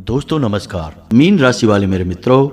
दोस्तों नमस्कार। मीन राशि वाले मेरे मित्रों,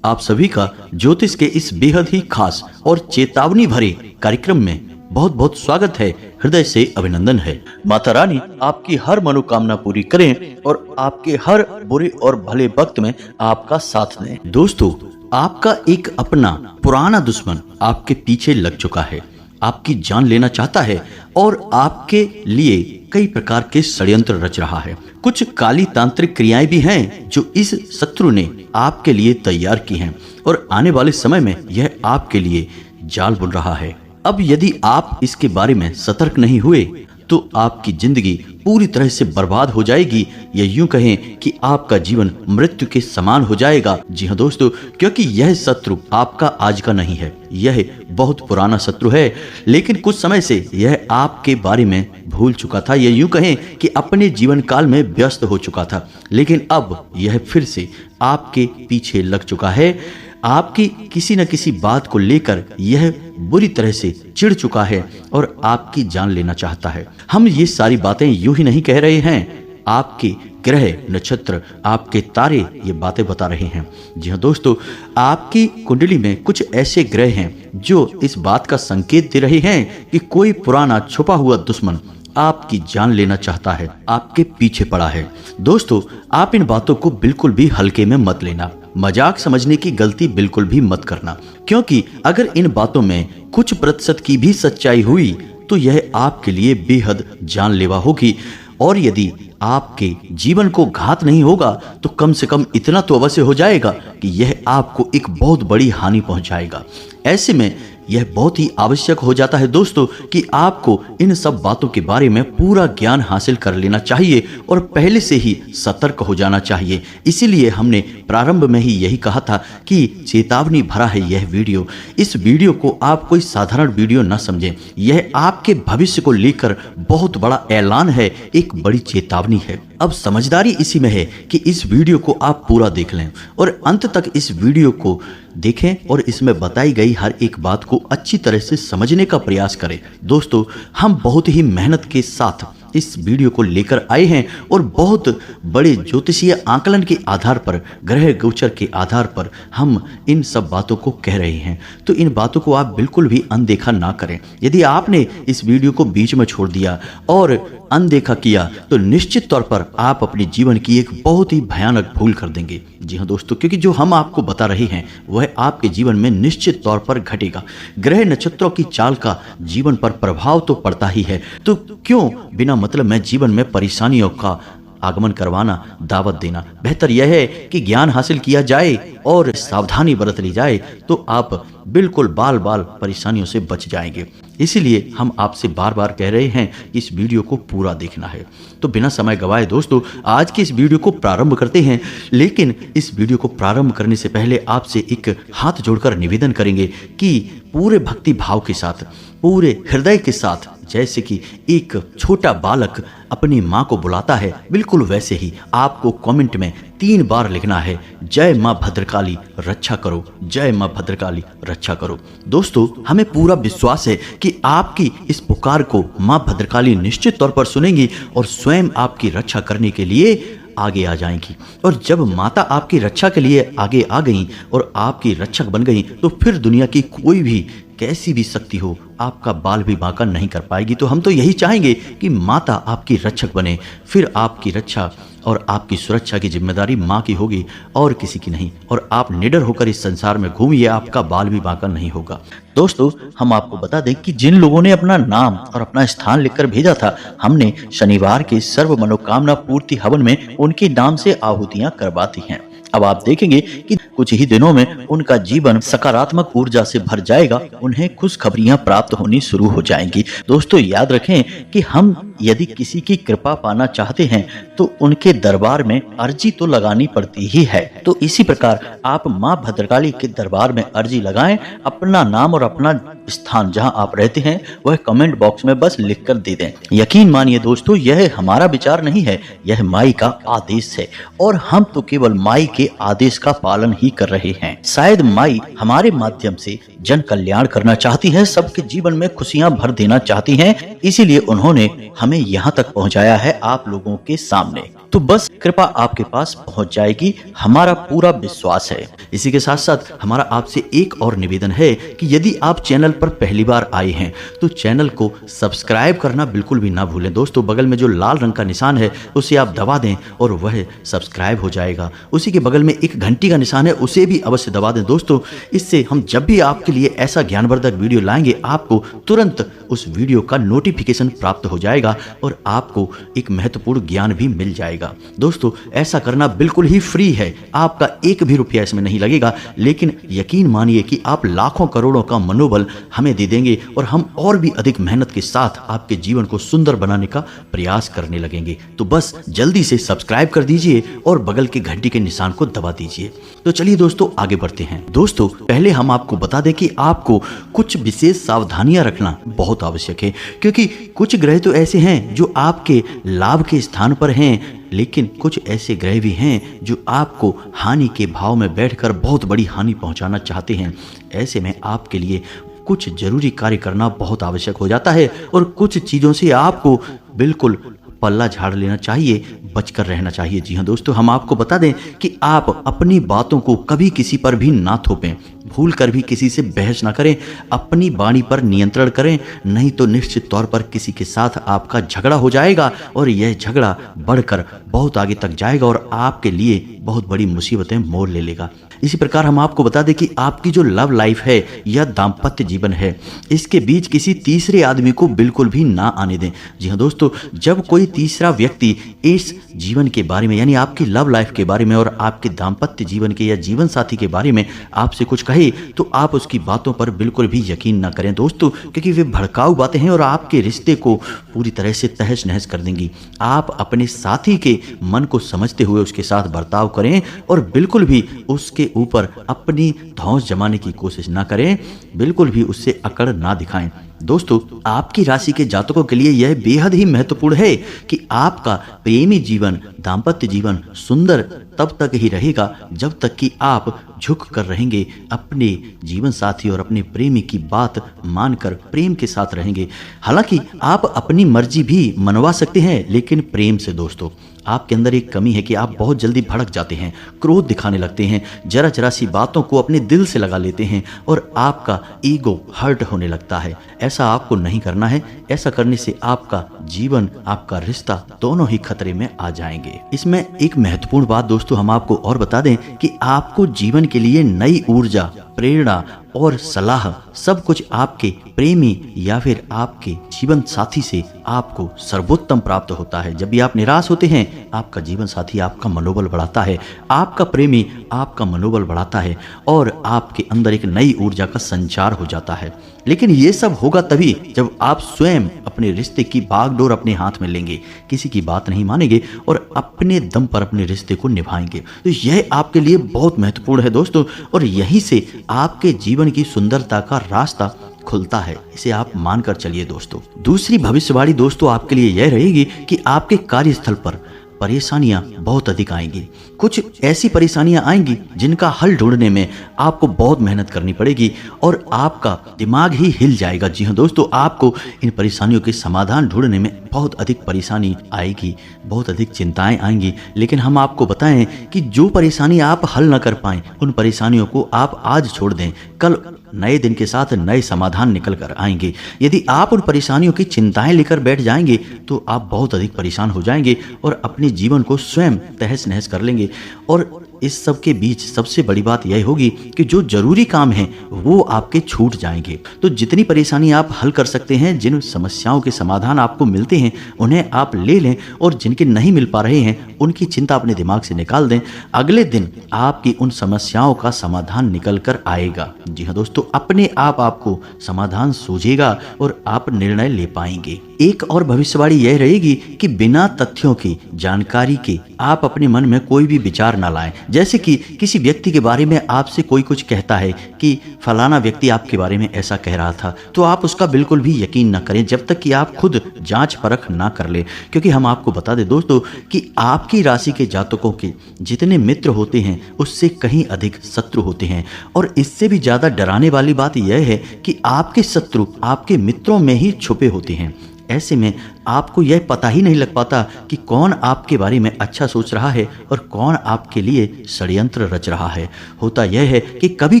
आप सभी का ज्योतिष के इस बेहद ही खास और चेतावनी भरे कार्यक्रम में बहुत बहुत स्वागत है। हृदय से अभिनंदन है। माता रानी आपकी हर मनोकामना पूरी करें और आपके हर बुरे और भले वक्त में आपका साथ दें। दोस्तों, आपका एक अपना पुराना दुश्मन आपके पीछे लग चुका है, आपकी जान लेना चाहता है और आपके लिए कई प्रकार के षड्यंत्र रच रहा है। कुछ काली तांत्रिक क्रियाएं भी हैं जो इस शत्रु ने आपके लिए तैयार की हैं और आने वाले समय में यह आपके लिए जाल बुन रहा है। अब यदि आप इसके बारे में सतर्क नहीं हुए तो आपकी जिंदगी पूरी तरह से बर्बाद हो जाएगी, या यूं कहें कि आपका जीवन मृत्यु के समान हो जाएगा। जी हाँ दोस्तों, क्योंकि यह शत्रु आपका आज का नहीं है, यह बहुत पुराना शत्रु है। लेकिन कुछ समय से यह आपके बारे में भूल चुका था, या यूं कहें कि अपने जीवन काल में व्यस्त हो चुका था। लेकिन अब यह फिर से आपके पीछे लग चुका है। आपकी किसी न किसी बात को लेकर यह बुरी तरह से चिढ़ चुका है और आपकी जान लेना चाहता है। हम ये सारी बातें यूं ही नहीं कह रहे हैं, आपके ग्रह नक्षत्र, आपके तारे ये बातें बता रहे हैं। जी हाँ दोस्तों, आपकी कुंडली में कुछ ऐसे ग्रह हैं जो इस बात का संकेत दे रहे हैं कि कोई पुराना छुपा हुआ दुश्मन आपकी जान लेना चाहता है, आपके पीछे पड़ा है। दोस्तों, आप इन बातों को बिल्कुल भी हल्के में मत लेना, मजाक समझने की गलती बिल्कुल भी मत करना, क्योंकि अगर इन बातों में कुछ प्रतिशत की भी सच्चाई हुई तो यह आपके लिए बेहद जानलेवा होगी। और यदि आपके जीवन को घात नहीं होगा तो कम से कम इतना तो अवश्य हो जाएगा कि यह आपको एक बहुत बड़ी हानि पहुंचाएगा। ऐसे में यह बहुत ही आवश्यक हो जाता है दोस्तों कि आपको इन सब बातों के बारे में पूरा ज्ञान हासिल कर लेना चाहिए और पहले से ही सतर्क हो जाना चाहिए। इसीलिए हमने प्रारंभ में ही यही कहा था कि चेतावनी भरा है यह वीडियो। इस वीडियो को आप कोई साधारण वीडियो न समझें, यह आपके भविष्य को लेकर बहुत बड़ा ऐलान है, एक बड़ी चेतावनी है। अब समझदारी इसी में है कि इस वीडियो को आप पूरा देख लें और अंत तक इस वीडियो को देखें और इसमें बताई गई हर एक बात को अच्छी तरह से समझने का प्रयास करें। दोस्तों, हम बहुत ही मेहनत के साथ इस वीडियो को लेकर आए हैं और बहुत बड़े ज्योतिषीय आकलन के आधार पर, ग्रह गोचर के आधार पर हम इन सब बातों को कह रहे हैं। तो इन बातों को आप बिल्कुल भी अनदेखा ना करें। यदि आपने इस वीडियो को बीच में छोड़ दिया और अनदेखा किया तो निश्चित तौर पर आप अपने जीवन की एक बहुत ही भयानक भूल कर देंगे। जी हाँ दोस्तों, क्योंकि जो हम आपको बता रहे हैं वह आपके जीवन में निश्चित तौर पर घटेगा। ग्रह नक्षत्रों की चाल का जीवन पर प्रभाव तो पड़ता ही है, तो क्यों बिना मतलब में जीवन में परेशानियों का आगमन करवाना, दावत देना। बेहतर यह है कि ज्ञान हासिल किया जाए और सावधानी बरत ली जाए तो आप बिल्कुल बाल बाल परेशानियों से बच जाएंगे। इसीलिए हम आपसे बार बार कह रहे हैं कि इस वीडियो को पूरा देखना है। तो बिना समय गवाए दोस्तों, आज के इस वीडियो को प्रारंभ करते हैं। लेकिन इस वीडियो को प्रारंभ करने से पहले आपसे एक हाथ जोड़कर निवेदन करेंगे कि पूरे भक्ति भाव के साथ, पूरे हृदय के साथ, जैसे कि एक छोटा बालक अपनी माँ को बुलाता है, बिल्कुल वैसे ही आपको कमेंट में 3 बार लिखना है, जय माँ भद्रकाली रक्षा करो, जय माँ भद्रकाली रक्षा करो। दोस्तों, हमें पूरा विश्वास है कि आपकी इस पुकार को माँ भद्रकाली निश्चित तौर पर सुनेंगी और स्वयं आपकी रक्षा करने के लिए आगे आ जाएंगी। और जब माता आपकी रक्षा के लिए आगे आ गई और आपकी रक्षक बन गई तो फिर दुनिया की कोई भी कैसी भी शक्ति हो आपका बाल भी बांका नहीं कर पाएगी। तो हम तो यही चाहेंगे कि माता आपकी रक्षक बने, फिर आपकी रक्षा और आपकी सुरक्षा की जिम्मेदारी माँ की होगी और किसी की नहीं, और आप निडर होकर इस संसार में घूमिए, आपका बाल भी बांका नहीं होगा। दोस्तों, हम आपको बता दें कि जिन लोगों ने अपना नाम और अपना स्थान लिखकर भेजा था, हमने शनिवार के सर्व मनोकामना पूर्ति हवन में उनके नाम से आहुतियां करवाती हैं। अब आप देखेंगे कि कुछ ही दिनों में उनका जीवन सकारात्मक ऊर्जा से भर जाएगा, उन्हें खुशखबरियां प्राप्त होनी शुरू हो जाएंगी। दोस्तों, याद रखें कि हम यदि किसी की कृपा पाना चाहते हैं तो उनके दरबार में अर्जी तो लगानी पड़ती ही है। तो इसी प्रकार आप माँ भद्रकाली के दरबार में अर्जी लगाएं, अपना नाम और अपना स्थान जहां आप रहते हैं वह कमेंट बॉक्स में बस लिखकर दे दें। यकीन मानिए दोस्तों, यह हमारा विचार नहीं है, यह माई का आदेश है और हम तो केवल माई के आदेश का पालन ही कर रहे हैं। शायद माई हमारे माध्यम से जन कल्याण करना चाहती है, सबके जीवन में खुशियां भर देना चाहती हैं, इसीलिए उन्होंने हमें यहाँ तक पहुँचाया है आप लोगों के सामने। तो बस कृपा आपके पास पहुंच जाएगी, हमारा पूरा विश्वास है। इसी के साथ साथ हमारा आपसे एक और निवेदन है कि यदि आप चैनल पर पहली बार आए हैं तो चैनल को सब्सक्राइब करना बिल्कुल भी ना भूलें दोस्तों। बगल में जो लाल रंग का निशान है उसे आप दबा दें और वह सब्सक्राइब हो जाएगा। उसी के बगल में एक घंटी का निशान है, उसे भी अवश्य दबा दें दोस्तों। इससे हम जब भी आपके लिए ऐसा ज्ञानवर्धक वीडियो लाएंगे आपको तुरंत उस वीडियो का नोटिफिकेशन प्राप्त हो जाएगा और आपको एक महत्वपूर्ण ज्ञान भी मिल जाएगा। दोस्तों ऐसा करना बिल्कुल ही फ्री है, आपका एक भी रुपया इसमें नहीं लगेगा, लेकिन यकीन मानिए कि आप लाखों करोड़ों का मनोबल हमें दे देंगे और हम और भी अधिक मेहनत के साथ आपके जीवन को सुंदर बनाने का प्रयास करने लगेंगे। तो बस जल्दी से सब्सक्राइब कर दीजिए और बगल के घंटी के निशान को दबा दीजिए। तो चलिए दोस्तों आगे बढ़ते हैं। दोस्तों पहले हम आपको बता दें कि आपको कुछ विशेष सावधानियां रखना बहुत आवश्यक है, क्योंकि कुछ ग्रह तो ऐसे हैं जो आपके लाभ के स्थान पर हैं, लेकिन कुछ ऐसे ग्रह भी हैं जो आपको हानि के भाव में बैठकर बहुत बड़ी हानि पहुंचाना चाहते हैं। ऐसे में आपके लिए कुछ जरूरी कार्य करना बहुत आवश्यक हो जाता है और कुछ चीज़ों से आपको बिल्कुल पल्ला झाड़ लेना चाहिए, बचकर रहना चाहिए। जी हाँ दोस्तों, हम आपको बता दें कि आप अपनी बातों को कभी किसी पर भी ना थोपें, भूल कर भी किसी से बहस ना करें, अपनी वाणी पर नियंत्रण करें, नहीं तो निश्चित तौर पर किसी के साथ आपका झगड़ा हो जाएगा और यह झगड़ा बढ़कर बहुत आगे तक जाएगा और आपके लिए बहुत बड़ी मुसीबतें मोल ले लेगा। इसी प्रकार हम आपको बता दें कि आपकी जो लव लाइफ है या दाम्पत्य जीवन है, इसके बीच किसी तीसरे आदमी को बिल्कुल भी ना आने दें। जी हाँ दोस्तों, जब कोई तीसरा व्यक्ति इस जीवन के बारे में यानी आपकी लव लाइफ के बारे में और आपके दाम्पत्य जीवन के या जीवन साथी के बारे में आपसे कुछ कहे तो आप उसकी बातों पर बिल्कुल भी यकीन ना करें दोस्तों, क्योंकि वे भड़काऊ बातें हैं और आपके रिश्ते को पूरी तरह से तहस नहस कर देंगी। आप अपने साथी के मन को समझते हुए उसके साथ बर्ताव करें और बिल्कुल भी उसके ऊपर अपनी धौंस जमाने की कोशिश ना करें, बिल्कुल भी उससे अकड़ ना दिखाएं। दोस्तों आपकी राशि के जातकों के लिए यह बेहद ही महत्वपूर्ण है कि आपका प्रेमी जीवन, दाम्पत्य जीवन सुंदर तब तक ही रहेगा जब तक कि आप झुक कर रहेंगे, अपने जीवन साथी और अपने प्रेमी की बात मानकर प्रेम के साथ रहेंगे। हालांकि आप अपनी मर्जी भी मनवा सकते हैं, लेकिन प्रेम से। दोस्तों आपके अंदर एक कमी है कि आप बहुत जल्दी भड़क जाते हैं, क्रोध दिखाने लगते हैं, जरा जरा सी बातों को अपने दिल से लगा लेते हैं और आपका ईगो हर्ट होने लगता है। ऐसा आपको नहीं करना है। ऐसा करने से आपका जीवन, आपका रिश्ता दोनों ही खतरे में आ जाएंगे। इसमें एक महत्वपूर्ण बात दोस्तों हम आपको और बता दें कि आपको जीवन के लिए नई ऊर्जा, प्रेरणा और सलाह सब कुछ आपके प्रेमी या फिर आपके जीवन साथी से आपको सर्वोत्तम प्राप्त होता है। जब भी आप निराश होते हैं, आपका जीवन साथी आपका मनोबल बढ़ाता है, आपका प्रेमी आपका मनोबल बढ़ाता है और आपके अंदर एक नई ऊर्जा का संचार हो जाता है। लेकिन ये सब होगा तभी जब आप स्वयं अपने रिश्ते की बागडोर अपने हाथ में लेंगे, किसी की बात नहीं मानेंगे और अपने दम पर अपने रिश्ते को निभाएंगे। तो यह आपके लिए बहुत महत्वपूर्ण है दोस्तों, और यहीं से आपके जीवन की सुंदरता का रास्ता खुलता है। इसे आप मानकर चलिए दोस्तों। दूसरी भविष्यवाणी दोस्तों आपके लिए यह रहेगी कि आपके कार्यस्थल पर परेशानियां बहुत अधिक आएंगी। कुछ ऐसी परेशानियां आएंगी जिनका हल ढूंढने में आपको बहुत मेहनत करनी पड़ेगी और आपका दिमाग ही हिल जाएगा। जी हाँ दोस्तों, आपको इन परेशानियों के समाधान ढूंढने में बहुत अधिक परेशानी आएगी, बहुत अधिक चिंताएं आएंगी। लेकिन हम आपको बताएं कि जो परेशानी आप हल न कर पाएं, उन परेशानियों को आप आज छोड़ दें, कल नए दिन के साथ नए समाधान निकल कर आएंगे। यदि आप उन परेशानियों की चिंताएं लेकर बैठ जाएंगे तो आप बहुत अधिक परेशान हो जाएंगे और अपने जीवन को स्वयं तहस नहस कर लेंगे। और इस सब के बीच सबसे बड़ी बात यह होगी कि जो जरूरी काम है वो आपके छूट जाएंगे। तो जितनी परेशानी आप हल कर सकते हैं, जिन समस्याओं के समाधान आपको मिलते हैं उन्हें आप ले लें और जिनके नहीं मिल पा रहे हैं उनकी चिंता अपने दिमाग से निकाल दें। अगले दिन आपकी उन समस्याओं का समाधान निकल कर आएगा। जी हाँ दोस्तों, अपने आप आपको समाधान सूझेगा और आप निर्णय ले पाएंगे। एक और भविष्यवाणी यह रहेगी कि बिना तथ्यों की, जानकारी के आप अपने मन में कोई भी विचार ना लाएं। जैसे कि किसी व्यक्ति के बारे में आपसे कोई कुछ कहता है कि फलाना व्यक्ति आपके बारे में ऐसा कह रहा था, तो आप उसका बिल्कुल भी यकीन ना करें जब तक कि आप खुद जांच परख ना कर ले। क्योंकि हम आपको बता दें दोस्तों कि आपकी राशि के जातकों के जितने मित्र होते हैं उससे कहीं अधिक शत्रु होते हैं। और इससे भी ज्यादा डराने वाली बात यह है कि आपके शत्रु आपके मित्रों में ही छुपे होते हैं। ऐसे में आपको यह पता ही नहीं लग पाता कि कौन आपके बारे में अच्छा सोच रहा है और कौन आपके लिए षड्यंत्र रच रहा है। होता यह है कि कभी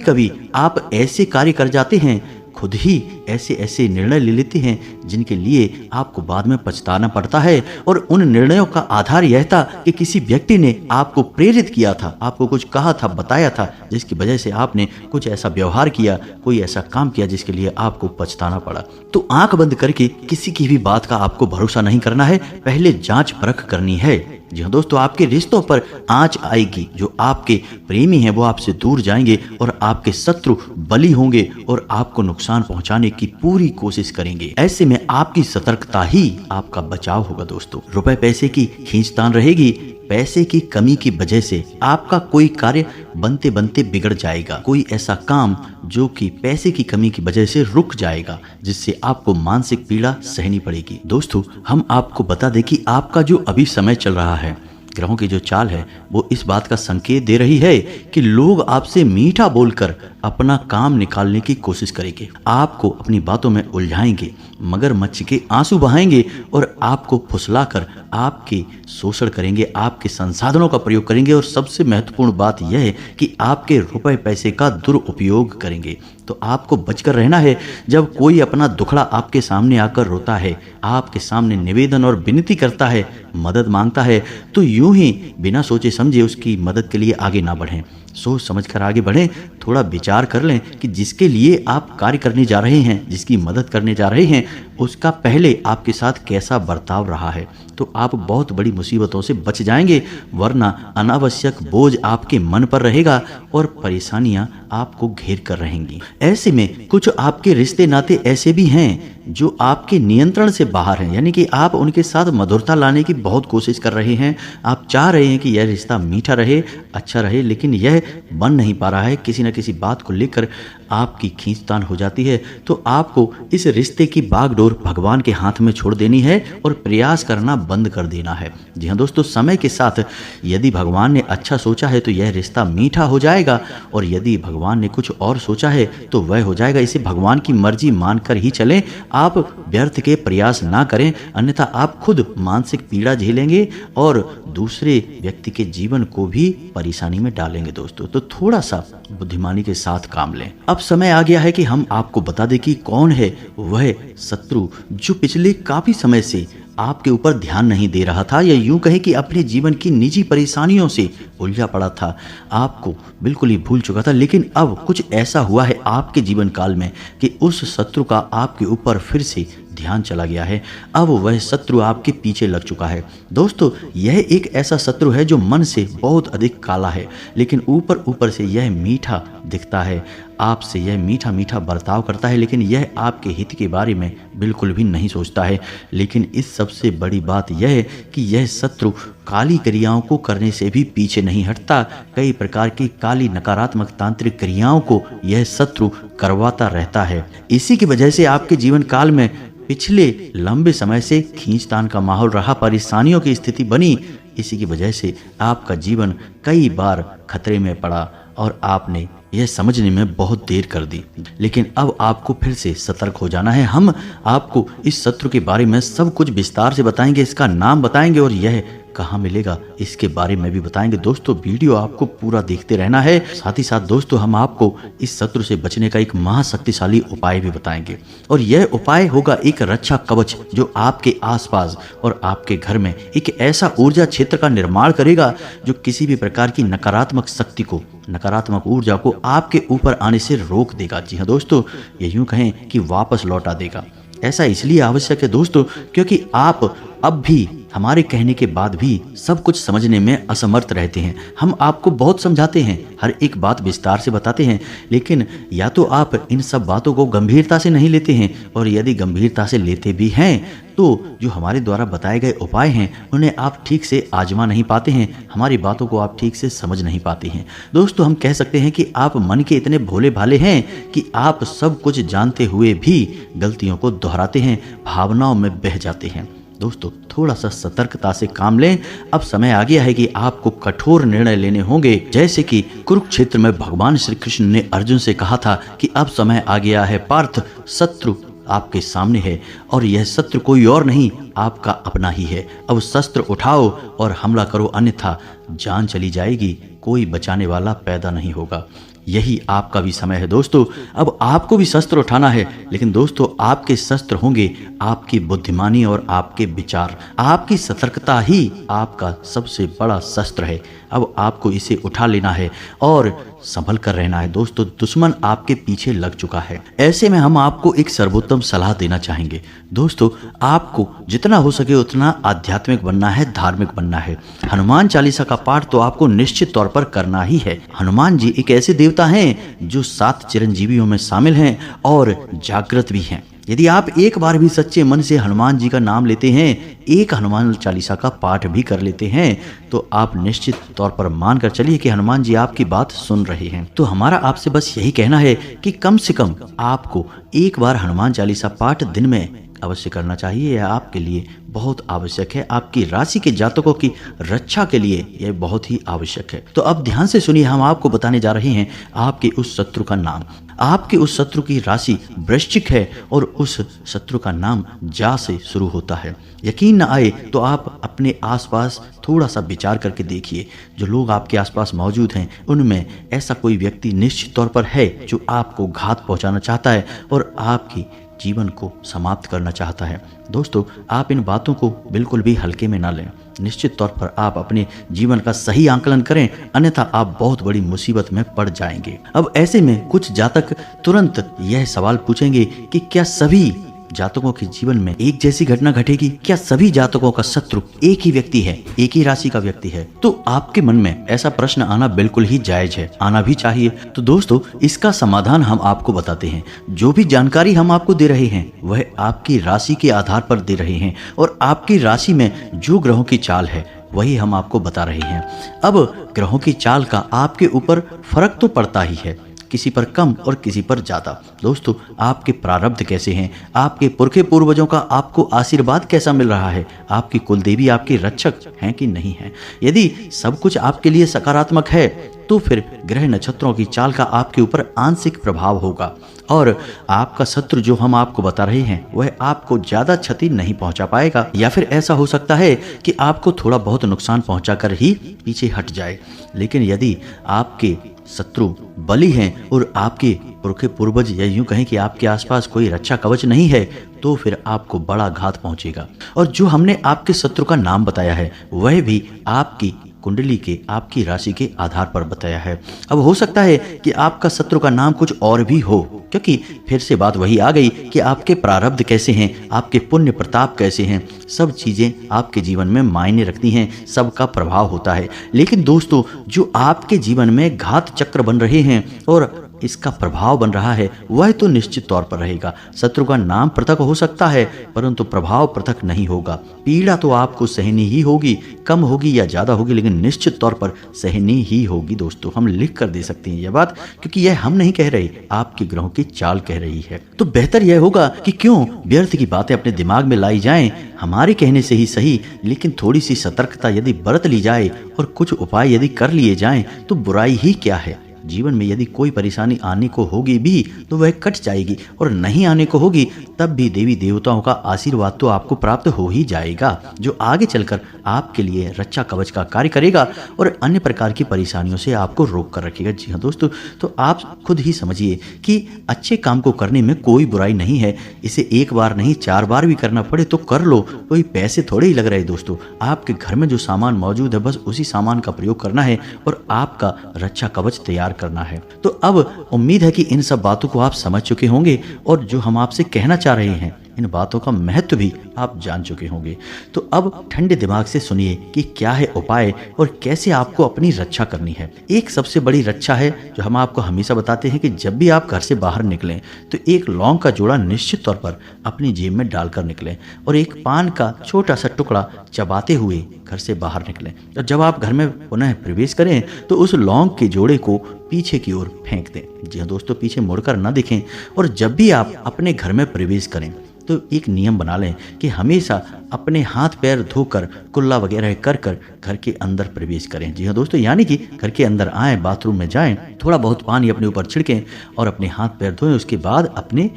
कभी आप ऐसे कार्य कर जाते हैं, खुद ही ऐसे ऐसे निर्णय ले लेते हैं जिनके लिए आपको बाद में पछताना पड़ता है। और उन निर्णयों का आधार यह था कि किसी व्यक्ति ने आपको प्रेरित किया था, आपको कुछ कहा था, बताया था, जिसकी वजह से आपने कुछ ऐसा व्यवहार किया, कोई ऐसा काम किया जिसके लिए आपको पछताना पड़ा। तो आंख बंद करके किसी की भी बात का आपको भरोसा नहीं करना है, पहले जांच परख करनी है। जी हाँ दोस्तों, आपके रिश्तों पर आंच आएगी। जो आपके प्रेमी हैं वो आपसे दूर जाएंगे और आपके शत्रु बली होंगे और आपको नुकसान पहुंचाने की पूरी कोशिश करेंगे। ऐसे में आपकी सतर्कता ही आपका बचाव होगा दोस्तों। रुपए पैसे की खींचतान रहेगी। पैसे की कमी की वजह से आपका कोई कार्य बनते बनते बिगड़ जाएगा। कोई ऐसा काम जो कि पैसे की कमी की वजह से रुक जाएगा, जिससे आपको मानसिक पीड़ा सहनी पड़ेगी। दोस्तों, हम आपको बता दें कि आपका जो अभी समय चल रहा है, ग्रहों की जो चाल है वो इस बात का संकेत दे रही है कि लोग आपसे मीठा बोलकर अपना काम निकालने की कोशिश करेंगे, आपको अपनी बातों में उलझाएंगे, मगरमच्छ के आंसू बहाएंगे और आपको फुसलाकर आपके शोषण करेंगे, आपके संसाधनों का प्रयोग करेंगे और सबसे महत्वपूर्ण बात यह है कि आपके रुपए पैसे का दुरुपयोग करेंगे। तो आपको बचकर रहना है। जब कोई अपना दुखड़ा आपके सामने आकर रोता है, आपके सामने निवेदन और विनती करता है, मदद मांगता है, तो यूं ही बिना सोचे समझे उसकी मदद के लिए आगे ना बढ़ें। सोच समझकर आगे बढ़ें। थोड़ा विचार कर लें कि जिसके लिए आप कार्य करने जा रहे हैं, जिसकी मदद करने जा रहे हैं, उसका पहले आपके साथ कैसा बर्ताव रहा है, तो आप बहुत बड़ी मुसीबतों से बच जाएंगे। वरना अनावश्यक बोझ आपके मन पर रहेगा और परेशानियां आपको घेर कर रहेंगी। ऐसे में कुछ आपके रिश्ते नाते ऐसे भी हैं जो आपके नियंत्रण से बाहर हैं, यानी कि आप उनके साथ मधुरता लाने की बहुत कोशिश कर रहे हैं। आप चाह रहे हैं कि यह रिश्ता मीठा रहे, अच्छा रहे, लेकिन यह बन नहीं पा रहा है। किसी न किसी बात को लेकर आपकी खींचतान हो जाती है। तो आपको इस रिश्ते की बागडोर भगवान के हाथ में छोड़ देनी है और प्रयास करना बंद कर देना है। जी हाँ दोस्तों, समय के साथ यदि भगवान ने अच्छा सोचा है तो यह रिश्ता मीठा हो जाएगा, और यदि भगवान ने कुछ और सोचा है तो वह हो जाएगा। इसे भगवान की मर्जी मानकर ही चलें। आप व्यर्थ के प्रयास ना करें, अन्यथा आप खुद मानसिक पीड़ा झेलेंगे और दूसरे व्यक्ति के जीवन को भी परेशानी में डालेंगे दोस्तों। तो थोड़ा सा बुद्धिमानी के साथ काम लें। अब समय आ गया है कि हम आपको बता दें कि कौन है वह शत्रु जो पिछले काफी समय से आपके ऊपर ध्यान नहीं दे रहा था, या यूं कहें कि अपने जीवन की निजी परेशानियों से उलझा पड़ा था, आपको बिल्कुल ही भूल चुका था। लेकिन अब कुछ ऐसा हुआ है आपके जीवन काल में कि उस शत्रु का आपके ऊपर फिर से ध्यान चला गया है। अब वह शत्रु आपके पीछे लग चुका है। दोस्तों, यह एक ऐसा शत्रु है जो मन से बहुत अधिक काला है, लेकिन ऊपर ऊपर से यह मीठा दिखता है। आपसे यह मीठा मीठा बर्ताव करता है, लेकिन यह आपके हित के बारे में बिल्कुल भी नहीं सोचता है। लेकिन इस सबसे बड़ी बात यह है कि यह शत्रु काली क्रियाओं को करने से भी पीछे नहीं हटता। कई प्रकार की काली नकारात्मक तांत्रिक क्रियाओं को यह शत्रु करवाता रहता है। इसी की वजह से आपके जीवन काल में पिछले लंबे समय से खींचतान का माहौल रहा, परेशानियों की स्थिति बनी। इसी की वजह से आपका जीवन कई बार खतरे में पड़ा और आपने यह समझने में बहुत देर कर दी। लेकिन अब आपको फिर से सतर्क हो जाना है। हम आपको इस शत्रु के बारे में सब कुछ विस्तार से बताएंगे, इसका नाम बताएंगे और यह कहाँ मिलेगा इसके बारे में भी बताएंगे। दोस्तों, वीडियो आपको पूरा देखते रहना है। साथ ही साथ दोस्तों, हम आपको इस शत्रु से बचने का एक महाशक्तिशाली उपाय भी बताएंगे, और यह उपाय होगा एक रक्षा कवच जो आपके आसपास और आपके घर में एक ऐसा ऊर्जा क्षेत्र का निर्माण करेगा जो किसी भी प्रकार की नकारात्मक शक्ति को, नकारात्मक ऊर्जा को आपके ऊपर आने से रोक देगा। जी हाँ दोस्तों, ये यूं कहें कि वापस लौटा देगा। ऐसा इसलिए आवश्यक है दोस्तों क्योंकि आप अब भी हमारे कहने के बाद भी सब कुछ समझने में असमर्थ रहते हैं। हम आपको बहुत समझाते हैं, हर एक बात विस्तार से बताते हैं, लेकिन या तो आप इन सब बातों को गंभीरता से नहीं लेते हैं, और यदि गंभीरता से लेते भी हैं तो जो हमारे द्वारा बताए गए उपाय हैं उन्हें आप ठीक से आजमा नहीं पाते हैं, हमारी बातों को आप ठीक से समझ नहीं पाते हैं। दोस्तों, हम कह सकते हैं कि आप मन के इतने भोले भाले हैं कि आप सब कुछ जानते हुए भी गलतियों को दोहराते हैं, भावनाओं में बह जाते हैं। दोस्तों, थोड़ा सा सतर्कता से काम लें। अब समय आ गया है कि आपको कठोर निर्णय लेने होंगे, जैसे कि कुरुक्षेत्र में भगवान श्री कृष्ण ने अर्जुन से कहा था कि अब समय आ गया है पार्थ, शत्रु आपके सामने है और यह शत्रु कोई और नहीं, आपका अपना ही है। अब शस्त्र उठाओ और हमला करो, अन्यथा जान चली जाएगी, कोई बचाने वाला पैदा नहीं होगा। यही आपका भी समय है दोस्तों। अब आपको भी शस्त्र उठाना है, लेकिन दोस्तों आपके शस्त्र होंगे आपकी बुद्धिमानी और आपके विचार। आपकी सतर्कता ही आपका सबसे बड़ा शस्त्र है। अब आपको इसे उठा लेना है और संभल कर रहना है दोस्तों। दुश्मन आपके पीछे लग चुका है। ऐसे में हम आपको एक सर्वोत्तम सलाह देना चाहेंगे दोस्तों। आपको जितना हो सके उतना आध्यात्मिक बनना है, धार्मिक बनना है। हनुमान चालीसा का पाठ तो आपको निश्चित तौर पर करना ही है। हनुमान जी एक ऐसे देवता हैं जो 7 चिरंजीवियों में शामिल हैं और जागृत भी हैं। यदि आप एक बार भी सच्चे मन से हनुमान जी का नाम लेते हैं, एक हनुमान चालीसा का पाठ भी कर लेते हैं, तो आप निश्चित तौर पर मान कर चलिए कि हनुमान जी आपकी बात सुन रहे हैं। तो हमारा आपसे बस यही कहना है कि कम से कम आपको एक बार हनुमान चालीसा पाठ दिन में अवश्य करना चाहिए। यह आपके लिए बहुत आवश्यक है। आपकी राशि के जातकों की रक्षा के लिए यह बहुत ही आवश्यक है। तो अब ध्यान से सुनिए, हम आपको बताने जा रहे हैं आपके उस शत्रु का नाम। आपके उस शत्रु की राशि वृश्चिक है और उस शत्रु का नाम जा से शुरू होता है। यकीन न आए तो आप अपने आसपास थोड़ा सा विचार करके देखिए। जो लोग आपके आसपास मौजूद हैं उनमें ऐसा कोई व्यक्ति निश्चित तौर पर है जो आपको घात पहुंचाना चाहता है और आपकी जीवन को समाप्त करना चाहता है। दोस्तों आप इन बातों को बिल्कुल भी हल्के में ना लें। निश्चित तौर पर आप अपने जीवन का सही आकलन करें, अन्यथा आप बहुत बड़ी मुसीबत में पड़ जाएंगे। अब ऐसे में कुछ जातक तुरंत यह सवाल पूछेंगे कि क्या सभी जातकों के जीवन में एक जैसी घटना घटेगी? क्या सभी जातकों का शत्रु एक ही व्यक्ति है, एक ही राशि का व्यक्ति है? तो आपके मन में ऐसा प्रश्न आना बिल्कुल ही जायज है, आना भी चाहिए। तो दोस्तों इसका समाधान हम आपको बताते हैं। जो भी जानकारी हम आपको दे रहे हैं वह आपकी राशि के आधार पर दे रहे हैं और आपकी राशि में जो ग्रहों की चाल है वही हम आपको बता रहे हैं। अब ग्रहों की चाल का आपके ऊपर फर्क तो पड़ता ही है, किसी पर कम और किसी पर ज्यादा। दोस्तों आपके प्रारब्ध कैसे हैं, आपके पुरखे पूर्वजों का आपको आशीर्वाद कैसा मिल रहा है, आपकी कुलदेवी आपकी रक्षक हैं कि नहीं है। यदि सब कुछ आपके लिए सकारात्मक है तो फिर ग्रह नक्षत्रों की चाल का आपके ऊपर आंशिक प्रभाव होगा और आपका शत्रु जो हम आपको बता रहे हैं वह आपको ज्यादा क्षति नहीं पहुंचा पाएगा, या फिर ऐसा हो सकता है कि आपको थोड़ा बहुत नुकसान पहुंचाकर ही पीछे हट जाए। लेकिन यदि आपके शत्रु बली हैं और आपके पुरखे पूर्वज या यूं कहें कि आपके आसपास कोई रक्षा कवच नहीं है, तो फिर आपको बड़ा घात पहुंचेगा। और जो हमने आपके शत्रु का नाम बताया है वह भी आपकी कुंडली के, आपकी राशि के आधार पर बताया है। अब हो सकता है कि आपका शत्रु का नाम कुछ और भी हो, क्योंकि फिर से बात वही आ गई कि आपके प्रारब्ध कैसे हैं, आपके पुण्य प्रताप कैसे हैं। सब चीजें आपके जीवन में मायने रखती हैं, सबका प्रभाव होता है। लेकिन दोस्तों जो आपके जीवन में घात चक्र बन रहे हैं और इसका प्रभाव बन रहा है वह तो निश्चित तौर पर रहेगा। शत्रु का नाम पृथक हो सकता है परंतु प्रभाव पृथक नहीं होगा। पीड़ा तो आपको सहनी ही होगी, कम होगी या ज्यादा होगी, लेकिन निश्चित तौर पर सहनी ही होगी। दोस्तों हम लिख कर दे सकते हैं यह बात, क्योंकि यह हम नहीं कह रहे, आपके ग्रहों की चाल कह रही है। तो बेहतर यह होगा कि क्यों व्यर्थ की बातें अपने दिमाग में लाई जाएं, हमारे कहने से ही सही, लेकिन थोड़ी सी सतर्कता यदि बरत ली जाए और कुछ उपाय यदि कर लिए जाएं तो बुराई ही क्या है। जीवन में यदि कोई परेशानी आने को होगी भी तो वह कट जाएगी, और नहीं आने को होगी तब भी देवी देवताओं का आशीर्वाद तो आपको प्राप्त हो ही जाएगा, जो आगे चलकर आपके लिए रक्षा कवच का कार्य करेगा और अन्य प्रकार की परेशानियों से आपको रोक कर रखेगा। जी हाँ दोस्तों, तो आप खुद ही समझिए कि अच्छे काम को करने में कोई बुराई नहीं है। इसे एक बार नहीं 4 बार भी करना पड़े तो कर लो, कोई पैसे थोड़े ही लग रहे दोस्तों। आपके घर में जो सामान मौजूद है बस उसी सामान का प्रयोग करना है और आपका रक्षा कवच तैयार करना है। तो अब उम्मीद है कि इन सब बातों को आप समझ चुके होंगे और जो हम आपसे कहना चाह रहे हैं इन बातों का महत्व भी आप जान चुके होंगे। तो अब ठंडे दिमाग से सुनिए कि क्या है उपाय और कैसे आपको अपनी रक्षा करनी है। एक सबसे बड़ी रक्षा है जो हम आपको हमेशा बताते हैं कि जब भी आप घर से बाहर निकलें तो एक लौंग का जोड़ा निश्चित तौर पर अपनी जेब में डालकर निकलें और एक पान का छोटा सा टुकड़ा चबाते हुए घर से बाहर निकलें। और जब आप घर में पुनः प्रवेश करें तो उस लौंग के जोड़े को पीछे की ओर फेंक दें। जी हाँ दोस्तों, पीछे मुड़कर न दिखें। और जब भी आप अपने घर में प्रवेश करें तो एक नियम बना लें कि हमेशा अपने हाथ पैर धोकर कुल्ला वगैरह कर कर घर के अंदर प्रवेश करें। जी हाँ दोस्तों, यानी कि घर के अंदर आएँ, बाथरूम में जाएं, थोड़ा बहुत पानी अपने ऊपर छिड़कें और अपने हाथ पैर धोएं। उसके बाद अपने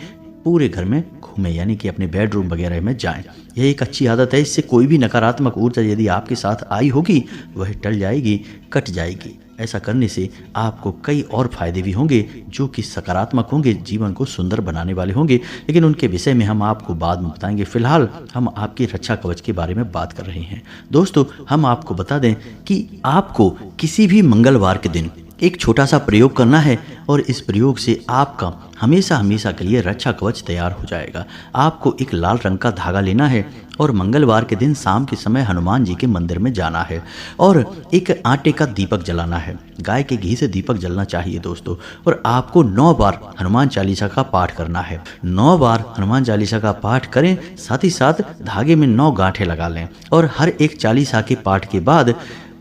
पूरे घर में घूमें, यानी कि अपने बेडरूम वगैरह में जाएं। यह एक अच्छी आदत है। इससे कोई भी नकारात्मक ऊर्जा यदि आपके साथ आई होगी वह टल जाएगी, कट जाएगी। ऐसा करने से आपको कई और फायदे भी होंगे जो कि सकारात्मक होंगे, जीवन को सुंदर बनाने वाले होंगे, लेकिन उनके विषय में हम आपको बाद में बताएंगे। फिलहाल हम आपकी रक्षा कवच के बारे में बात कर रहे हैं। दोस्तों, हम आपको बता दें कि आपको किसी भी मंगलवार के दिन एक छोटा सा प्रयोग करना है और इस प्रयोग से आपका हमेशा हमेशा के लिए रक्षा कवच तैयार हो जाएगा। आपको एक लाल रंग का धागा लेना है और मंगलवार के दिन शाम के समय हनुमान जी के मंदिर में जाना है और एक आटे का दीपक जलाना है। गाय के घी से दीपक जलना चाहिए दोस्तों। और आपको 9 बार हनुमान चालीसा का पाठ करना है। 9 बार हनुमान चालीसा का पाठ करें, साथ ही साथ धागे में 9 गांठें लगा लें और हर एक चालीसा के पाठ के बाद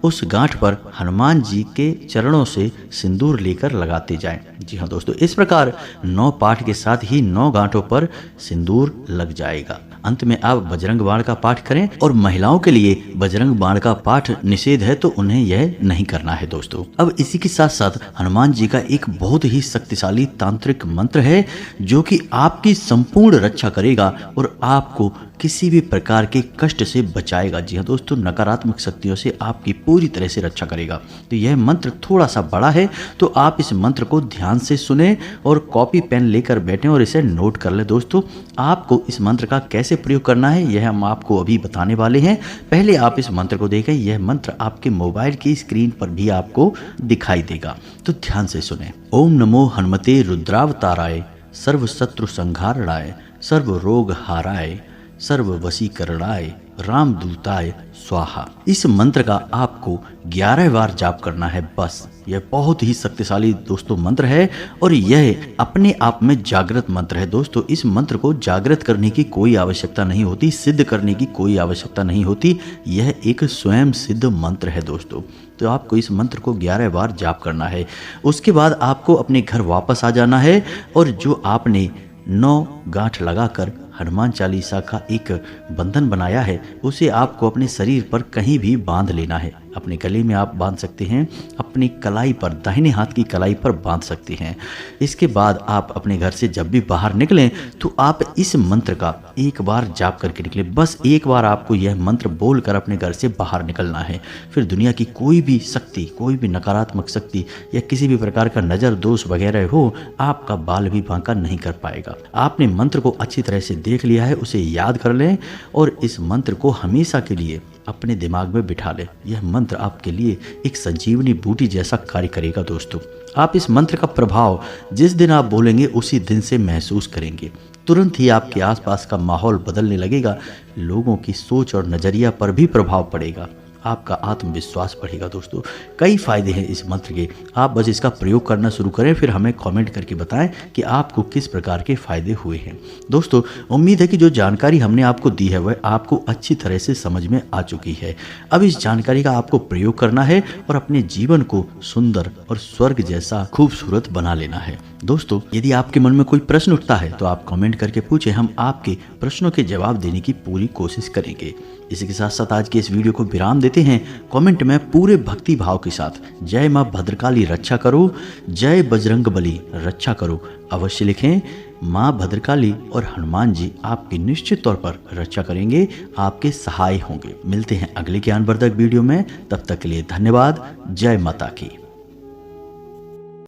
उस गांठ पर हनुमान जी के चरणों से सिंदूर लेकर लगाते जाएं। जी हाँ दोस्तों, इस प्रकार 9 पाठ के साथ ही 9 गांठों पर सिंदूर लग जाएगा। अंत में आप बजरंग बाण का पाठ करें और महिलाओं के लिए बजरंग बाण का पाठ निषेध है तो उन्हें यह नहीं करना है दोस्तों। अब इसी के साथ साथ हनुमान जी का एक बहुत ही शक्तिशाली तांत्रिक मंत्र है जो कि आपकी संपूर्ण रक्षा करेगा और आपको किसी भी प्रकार के कष्ट से बचाएगा। जी हाँ दोस्तों, नकारात्मक शक्तियों से आपकी पूरी तरह से रक्षा करेगा। तो यह मंत्र थोड़ा सा बड़ा है, तो आप इस मंत्र को ध्यान से सुने और कॉपी पेन लेकर बैठें और इसे नोट कर लें। दोस्तों, आपको इस मंत्र का कैसे प्रयोग करना है यह हम आपको अभी बताने वाले हैं। पहले आप इस मंत्र को देखें। यह मंत्र आपके मोबाइल की स्क्रीन पर भी आपको दिखाई देगा, तो ध्यान से सुने। ओम नमो हनुमते रुद्रावताराय, सर्व शत्रु संहारणाय, सर्व रोग हाराय, सर्व वशीकरणाय, रामदूताय स्वाहा। इस मंत्र का आपको 11 बार जाप करना है बस। यह बहुत ही शक्तिशाली दोस्तों मंत्र है और यह अपने आप में जागृत मंत्र है। दोस्तों, इस मंत्र को जागृत करने की कोई आवश्यकता नहीं होती, सिद्ध करने की कोई आवश्यकता नहीं होती। यह एक स्वयं सिद्ध मंत्र है दोस्तों। तो आपको इस मंत्र को 11 बार जाप करना है। उसके बाद आपको अपने घर वापस आ जाना है और जो आपने 9 गांठ लगाकर हनुमान चालीसा का एक बंधन बनाया है उसे आपको अपने शरीर पर कहीं भी बांध लेना है। अपने गले में आप बांध सकते हैं, अपनी कलाई पर, दाहिने हाथ की कलाई पर बांध सकते हैं। इसके बाद आप अपने घर से जब भी बाहर निकलें तो आप इस मंत्र का एक बार जाप करके निकलें। बस एक बार आपको यह मंत्र बोलकर अपने घर से बाहर निकलना है। फिर दुनिया की कोई भी शक्ति, कोई भी नकारात्मक शक्ति या किसी भी प्रकार का नजर दोष वगैरह हो, आपका बाल भी बांका नहीं कर पाएगा। आपने मंत्र को अच्छी तरह से देख लिया है, उसे याद कर लें और इस मंत्र को हमेशा के लिए अपने दिमाग में बिठा लें। यह मंत्र आपके लिए एक संजीवनी बूटी जैसा कार्य करेगा दोस्तों। आप इस मंत्र का प्रभाव जिस दिन आप बोलेंगे उसी दिन से महसूस करेंगे। तुरंत ही आपके आसपास का माहौल बदलने लगेगा, लोगों की सोच और नजरिया पर भी प्रभाव पड़ेगा, आपका आत्मविश्वास बढ़ेगा दोस्तों। कई फायदे हैं इस मंत्र के। आप बस इसका प्रयोग करना शुरू करें, फिर हमें कमेंट करके बताएं कि आपको किस प्रकार के फायदे हुए हैं। दोस्तों, उम्मीद है कि जो जानकारी हमने आपको दी है वह आपको अच्छी तरह से समझ में आ चुकी है। अब इस जानकारी का आपको प्रयोग करना है और अपने जीवन को सुंदर और स्वर्ग जैसा खूबसूरत बना लेना है। दोस्तों, यदि आपके मन में कोई प्रश्न उठता है तो आप कमेंट करके पूछें, हम आपके प्रश्नों के जवाब देने की पूरी कोशिश करेंगे। इसी के साथ साथ आज के इस वीडियो को विराम देते हैं। कमेंट में पूरे भक्ति भाव के साथ जय मां भद्रकाली रक्षा करो, जय बजरंग बली रक्षा करो अवश्य लिखें। मां भद्रकाली और हनुमान जी आपकी निश्चित तौर पर रक्षा करेंगे, आपके सहाय होंगे। मिलते हैं अगले ज्ञानवर्धक वीडियो में, तब तक के लिए धन्यवाद। जय माता की।